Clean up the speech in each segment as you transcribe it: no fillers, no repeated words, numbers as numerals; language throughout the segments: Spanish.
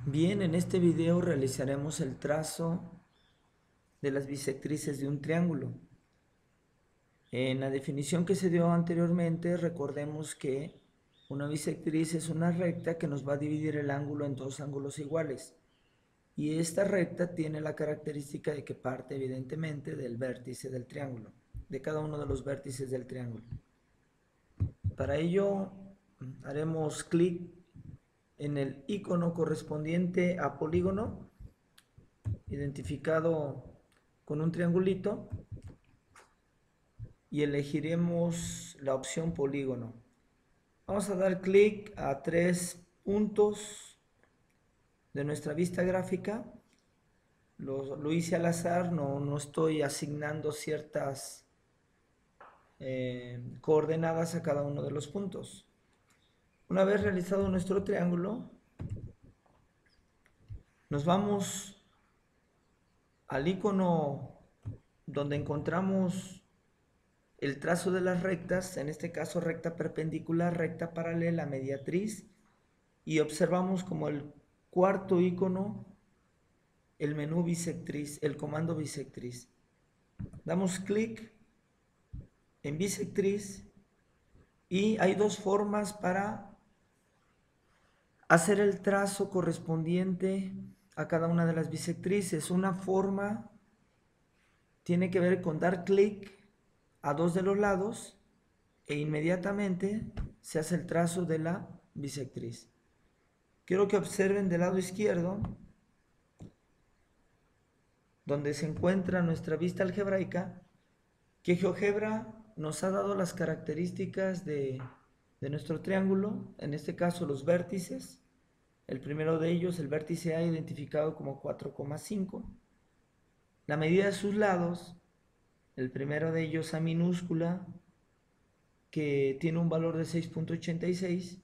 Bien, en este video realizaremos el trazo de las bisectrices de un triángulo. En la definición que se dio anteriormente, recordemos que una bisectriz es una recta que nos va a dividir el ángulo en dos ángulos iguales. Y esta recta tiene la característica de que parte evidentemente del vértice del triángulo, de cada uno de los vértices del triángulo. Para ello haremos clic en el icono correspondiente a polígono, identificado con un triangulito, y elegiremos la opción polígono. Vamos a dar clic a 3 puntos de nuestra vista gráfica. Lo hice al azar, no estoy asignando ciertas coordenadas a cada uno de los puntos. Una vez realizado nuestro triángulo, nos vamos al icono donde encontramos el trazo de las rectas, en este caso recta perpendicular, recta paralela, mediatriz, y observamos como el cuarto icono el menú bisectriz, el comando bisectriz. Damos clic en bisectriz y hay dos formas para hacer el trazo correspondiente a cada una de las bisectrices. Una forma tiene que ver con dar clic a dos de los lados e inmediatamente se hace el trazo de la bisectriz. Quiero que observen del lado izquierdo, donde se encuentra nuestra vista algebraica, que GeoGebra nos ha dado las características de nuestro triángulo, en este caso los vértices. El primero de ellos, el vértice A, identificado como 4,5. La medida de sus lados, el primero de ellos A minúscula, que tiene un valor de 6,86.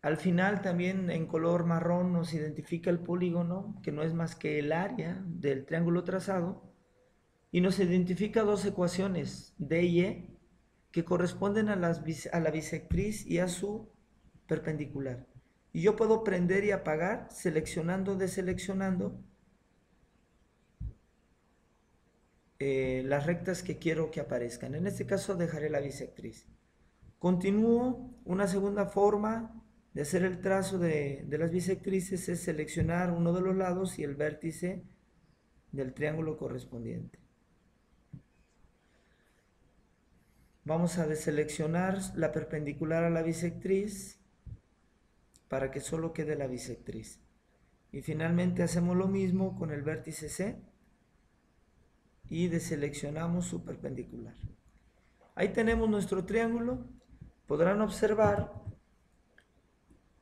Al final también en color marrón nos identifica el polígono, que no es más que el área del triángulo trazado, y nos identifica dos ecuaciones, D y E, que corresponden a la bisectriz y a su perpendicular. Y yo puedo prender y apagar seleccionando, deseleccionando las rectas que quiero que aparezcan. En este caso dejaré la bisectriz. Continúo. Una segunda forma de hacer el trazo de las bisectrices es seleccionar uno de los lados y el vértice del triángulo correspondiente. Vamos a deseleccionar la perpendicular a la bisectriz para que solo quede la bisectriz. Y finalmente hacemos lo mismo con el vértice C y deseleccionamos su perpendicular. Ahí tenemos nuestro triángulo. Podrán observar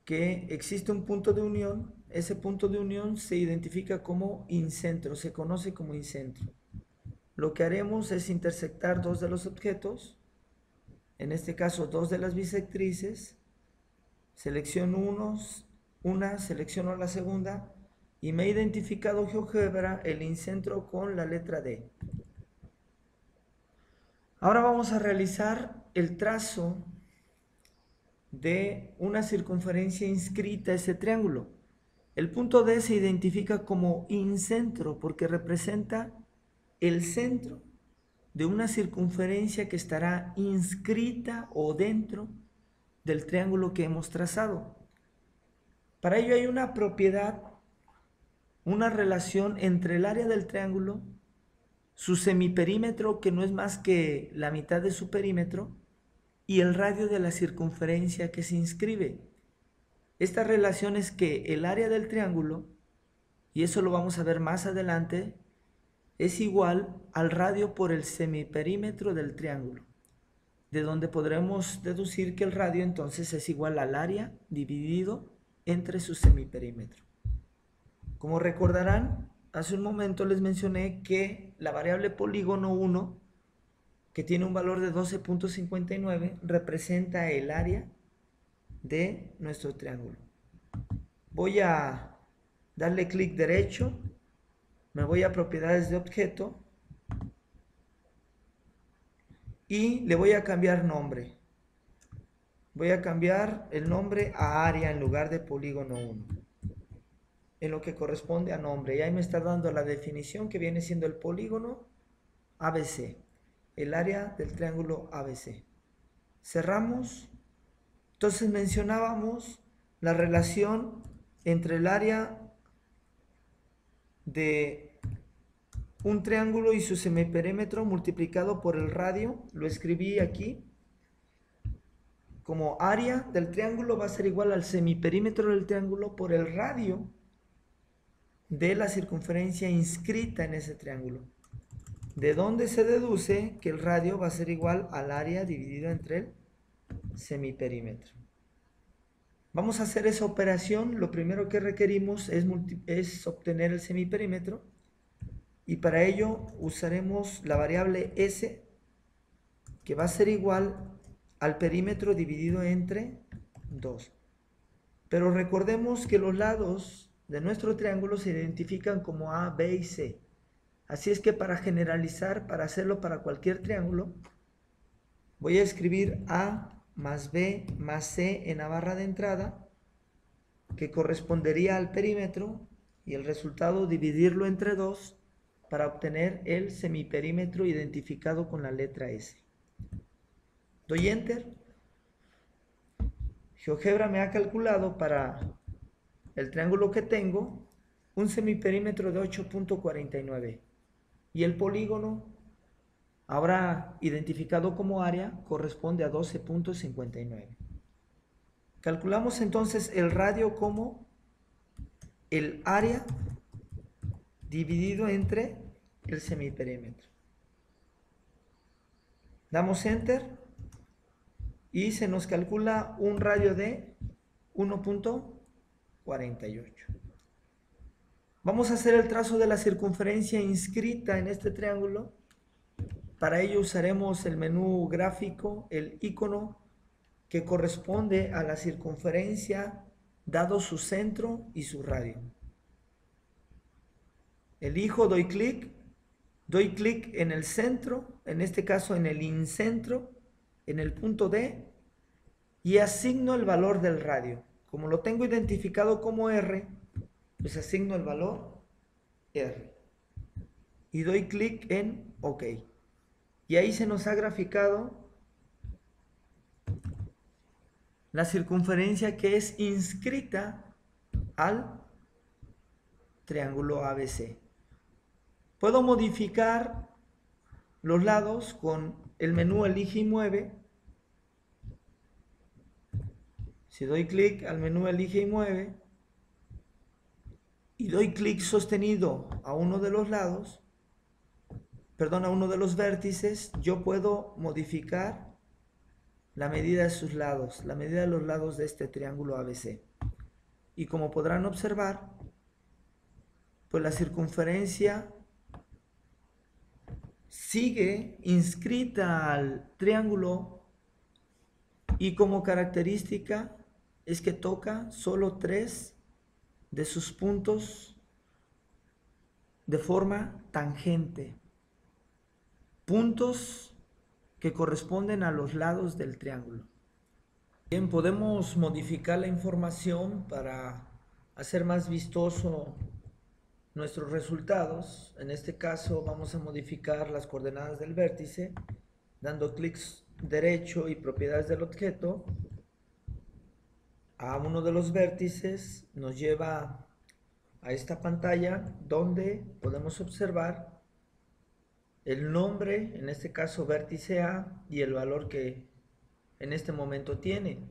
que existe un punto de unión. Ese punto de unión se identifica como incentro, se conoce como incentro. Lo que haremos es intersectar dos de los objetos, en este caso dos de las bisectrices. Selecciono una, selecciono la segunda y me ha identificado GeoGebra el incentro con la letra D. Ahora vamos a realizar el trazo de una circunferencia inscrita a ese triángulo. El punto D se identifica como incentro porque representa el centro de una circunferencia que estará inscrita o dentro del triángulo que hemos trazado. Para ello hay una propiedad, una relación entre el área del triángulo, su semiperímetro, que no es más que la mitad de su perímetro, y el radio de la circunferencia que se inscribe. Esta relación es que el área del triángulo, y eso lo vamos a ver más adelante, es igual al radio por el semiperímetro del triángulo, de donde podremos deducir que el radio entonces es igual al área dividido entre su semiperímetro. Como recordarán, hace un momento les mencioné que la variable polígono 1, que tiene un valor de 12,59, representa el área de nuestro triángulo. Voy a darle clic derecho, me voy a propiedades de objeto y le voy a cambiar nombre. Voy a cambiar el nombre a área en lugar de polígono 1. en lo que corresponde a nombre. Y ahí me está dando la definición que viene siendo el polígono ABC, el área del triángulo ABC. Cerramos. Entonces mencionábamos la relación entre el área de un triángulo y su semiperímetro multiplicado por el radio. Lo escribí aquí como área del triángulo va a ser igual al semiperímetro del triángulo por el radio de la circunferencia inscrita en ese triángulo. De donde se deduce que el radio va a ser igual al área dividido entre el semiperímetro. Vamos a hacer esa operación. Lo primero que requerimos es obtener el semiperímetro, y para ello usaremos la variable S, que va a ser igual al perímetro dividido entre 2. Pero recordemos que los lados de nuestro triángulo se identifican como A, B y C. Así es que para generalizar, para hacerlo para cualquier triángulo, voy a escribir A más B más C en la barra de entrada, que correspondería al perímetro, y el resultado dividirlo entre 2 para obtener el semiperímetro identificado con la letra S. Doy Enter. GeoGebra me ha calculado para el triángulo que tengo un semiperímetro de 8.49 y el polígono, ahora identificado como área, corresponde a 12.59. Calculamos entonces el radio como el área dividido entre el semiperímetro. Damos Enter y se nos calcula un radio de 1.48. Vamos a hacer el trazo de la circunferencia inscrita en este triángulo. Para ello usaremos el menú gráfico, el icono que corresponde a la circunferencia dado su centro y su radio. Elijo, doy clic en el centro, en este caso en el incentro, en el punto D, y asigno el valor del radio. Como lo tengo identificado como R, pues asigno el valor R y doy clic en OK. Y ahí se nos ha graficado la circunferencia que es inscrita al triángulo ABC. Puedo modificar los lados con el menú Elige y Mueve. Si doy clic al menú Elige y Mueve y doy clic sostenido a uno de los lados, a uno de los vértices, yo puedo modificar la medida de sus lados, la medida de los lados de este triángulo ABC. Y como podrán observar, pues la circunferencia sigue inscrita al triángulo, y como característica es que toca solo 3 de sus puntos de forma tangente, puntos que corresponden a los lados del triángulo. Bien, podemos modificar la información para hacer más vistoso nuestros resultados. En este caso vamos a modificar las coordenadas del vértice dando clic derecho y propiedades del objeto. A uno de los vértices nos lleva a esta pantalla donde podemos observar el nombre, en este caso vértice A, y el valor que en este momento tiene.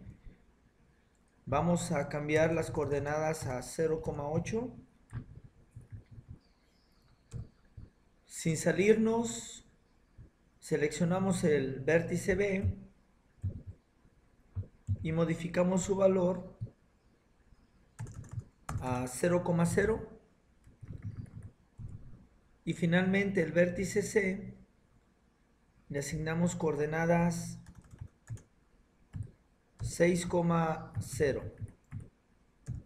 Vamos a cambiar las coordenadas a 0,8. Sin salirnos, seleccionamos el vértice B y modificamos su valor a 0,0. Y finalmente el vértice C le asignamos coordenadas 6,0.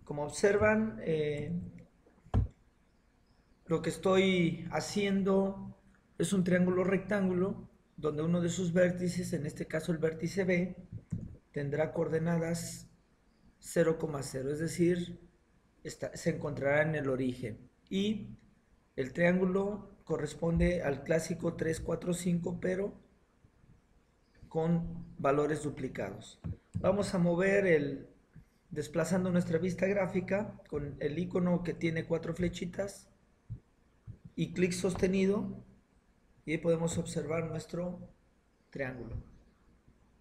Como observan, lo que estoy haciendo es un triángulo rectángulo donde uno de sus vértices, en este caso el vértice B, tendrá coordenadas 0,0, es decir, se encontrará en el origen. Y el triángulo corresponde al clásico 3, 4, 5, pero con valores duplicados. Vamos a mover desplazando nuestra vista gráfica con el icono que tiene 4 flechitas y clic sostenido, y ahí podemos observar nuestro triángulo.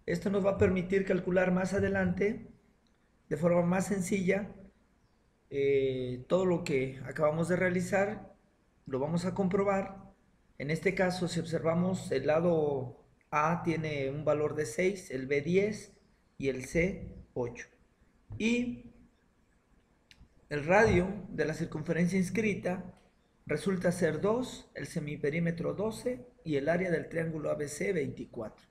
Esto nos va a permitir calcular más adelante de forma más sencilla todo lo que acabamos de realizar. Lo vamos a comprobar. En este caso, si observamos, el lado A tiene un valor de 6, el B 10 y el C 8. Y el radio de la circunferencia inscrita resulta ser 2, el semiperímetro 12 y el área del triángulo ABC 24.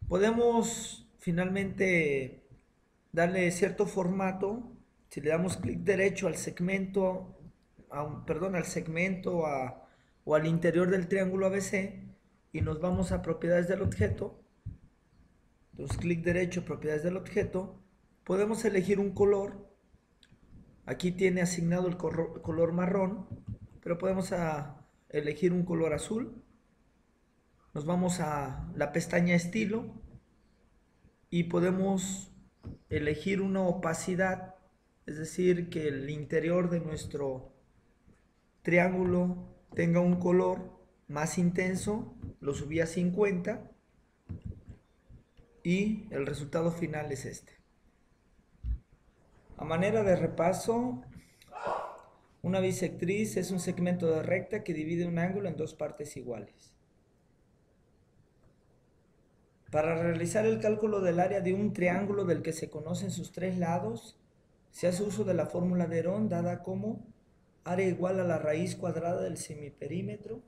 Podemos finalmente darle cierto formato. Si le damos clic derecho al segmento, o al interior del triángulo ABC y nos vamos a propiedades del objeto, entonces clic derecho, propiedades del objeto, podemos elegir un color. Aquí tiene asignado el color marrón, pero podemos elegir un color azul. Nos vamos a la pestaña estilo y podemos elegir una opacidad, es decir, que el interior de nuestro triángulo tenga un color más intenso. Lo subí a 50 y el resultado final es este. A manera de repaso, una bisectriz es un segmento de recta que divide un ángulo en dos partes iguales. Para realizar el cálculo del área de un triángulo del que se conocen sus tres lados, se hace uso de la fórmula de Herón, dada como área igual a la raíz cuadrada del semiperímetro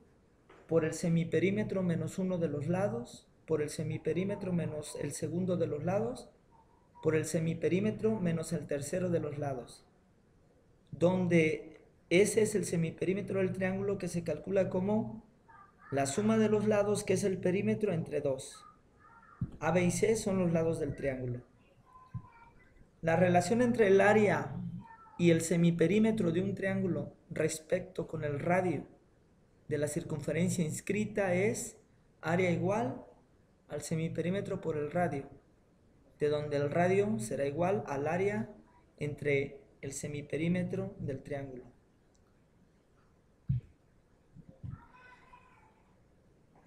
por el semiperímetro menos uno de los lados, por el semiperímetro menos el segundo de los lados, por el semiperímetro menos el tercero de los lados, donde ese es el semiperímetro del triángulo, que se calcula como la suma de los lados, que es el perímetro, entre 2. A, B y C son los lados del triángulo. La relación entre el área y el semiperímetro de un triángulo respecto con el radio de la circunferencia inscrita es área igual al semiperímetro por el radio, de donde el radio será igual al área entre el semiperímetro del triángulo.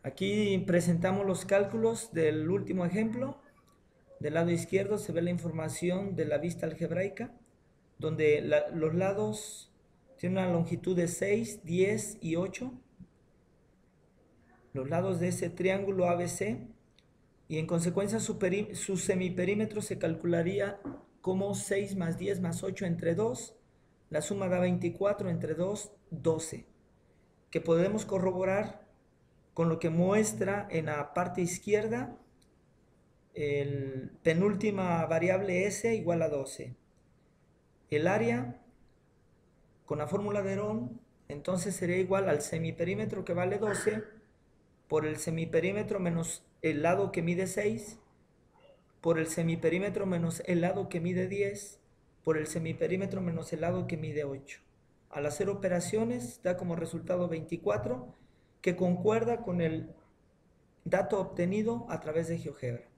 Aquí presentamos los cálculos del último ejemplo. Del lado izquierdo se ve la información de la vista algebraica, donde los lados tienen una longitud de 6, 10 y 8. Los lados de ese triángulo ABC, y en consecuencia su semiperímetro se calcularía como 6 más 10 más 8 entre 2. La suma da 24, entre 2, 12, que podemos corroborar con lo que muestra en la parte izquierda el penúltima variable S igual a 12. El área, con la fórmula de Herón, entonces sería igual al semiperímetro, que vale 12, por el semiperímetro menos el lado que mide 6, por el semiperímetro menos el lado que mide 10, por el semiperímetro menos el lado que mide 8. Al hacer operaciones da como resultado 24, que concuerda con el dato obtenido a través de GeoGebra.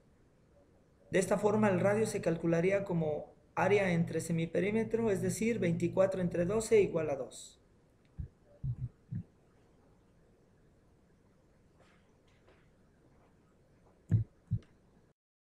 De esta forma el radio se calcularía como área entre semiperímetro, es decir, 24 entre 12 igual a 2.